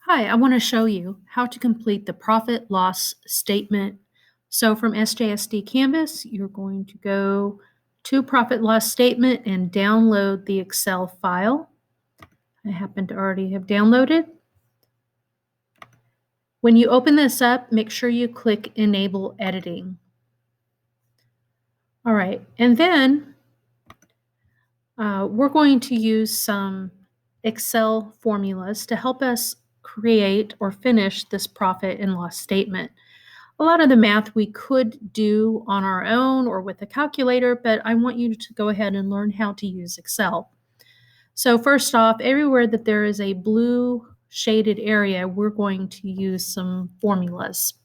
Hi, I want to show you how to complete the profit loss statement. So from SJSD Canvas, you're going to go to profit loss statement and download the Excel file. I happen to already have downloaded. When you open this up, make sure you click Enable Editing. All right, and then we're going to use some Excel formulas to help us create or finish this profit and loss statement. A lot of the math we could do on our own or with a calculator, but I want you to go ahead and learn how to use Excel. So first off, everywhere that there is a blue shaded area, we're going to use some formulas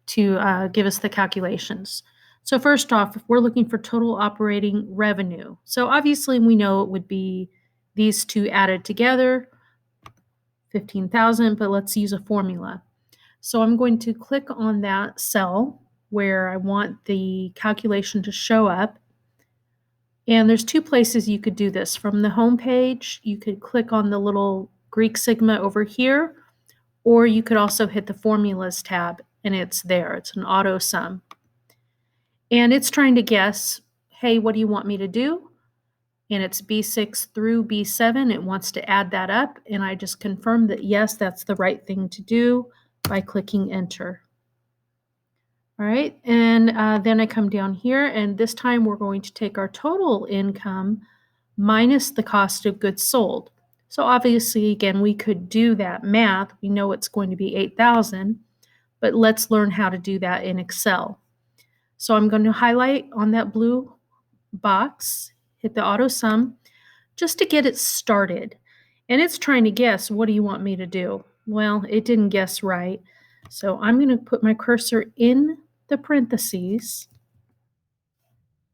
to give us the calculations. So first off, if we're looking for total operating revenue, so obviously we know it would be these two added together, 15,000, but let's use a formula. So I'm going to click on that cell where I want the calculation to show up. And there's two places you could do this. From the home page, you could click on the little Greek sigma over here, or you could also hit the formulas tab and it's there. It's an auto sum. And it's trying to guess, hey, what do you want me to do? And it's B6 through B7. It wants to add that up. And I just confirm that, yes, that's the right thing to do by clicking enter. All right, and then I come down here, and this time we're going to take our total income minus the cost of goods sold. So obviously, again, we could do that math. We know it's going to be 8,000, but let's learn how to do that in Excel. So I'm going to highlight on that blue box, hit the auto sum, just to get it started. And it's trying to guess, what do you want me to do? Well, it didn't guess right. So I'm going to put my cursor in the parentheses,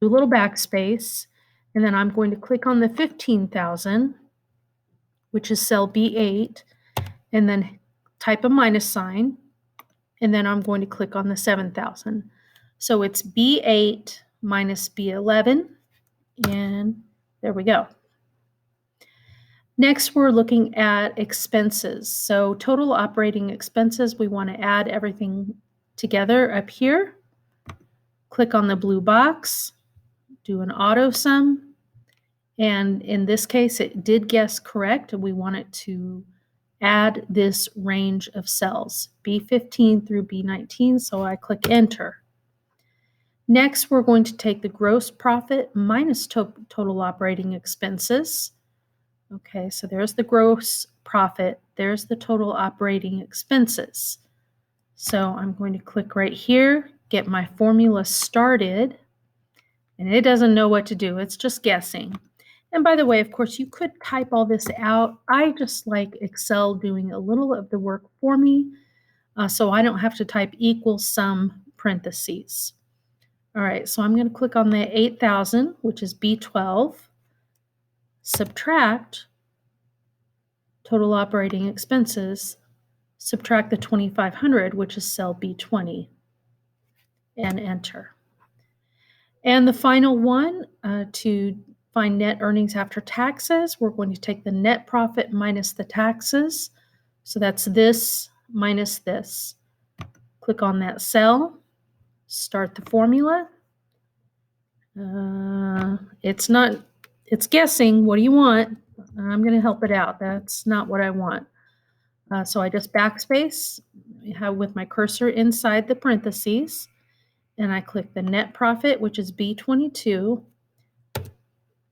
do a little backspace, and then I'm going to click on the 15,000, which is cell B8, and then type a minus sign, and then I'm going to click on the 7,000. So it's B8 minus B11, and there we go. Next, we're looking at expenses. So total operating expenses, we want to add everything together up here. Click on the blue box, do an auto sum, and in this case, it did guess correct. We want it to add this range of cells, B15 through B19, so I click enter. Next, we're going to take the gross profit minus total operating expenses. Okay, so there's the gross profit, there's the total operating expenses. So I'm going to click right here, get my formula started, and it doesn't know what to do. It's just guessing. And by the way, of course, you could type all this out. I just like Excel doing a little of the work for me, so I don't have to type equal sum parentheses. All right, so I'm going to click on the 8,000, which is B12, subtract total operating expenses, subtract the 2,500, which is cell B20, and enter. And the final one, to find net earnings after taxes, we're going to take the net profit minus the taxes. So that's this minus this. Click on that cell, start the formula. It's guessing, what do you want? I'm going to help it out. That's not what I want. So I just backspace with my cursor inside the parentheses, and I click the net profit, which is B22,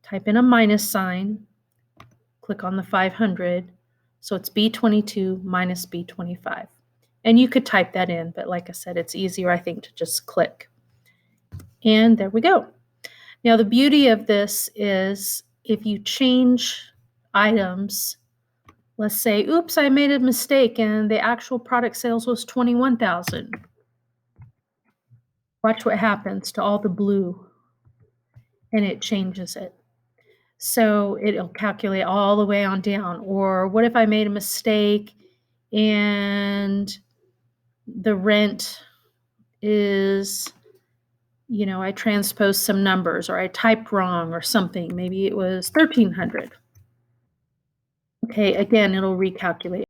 type in a minus sign, click on the 500, so it's B22 minus B25. And you could type that in, but like I said, it's easier, I think, to just click. And there we go. Now, the beauty of this is if you change items, let's say, oops, I made a mistake and the actual product sales was 21,000. Watch what happens to all the blue, and it changes it. So it'll calculate all the way on down. Or what if I made a mistake and the rent is, I transposed some numbers or I typed wrong or something. Maybe it was 1,300. Okay, again, it'll recalculate.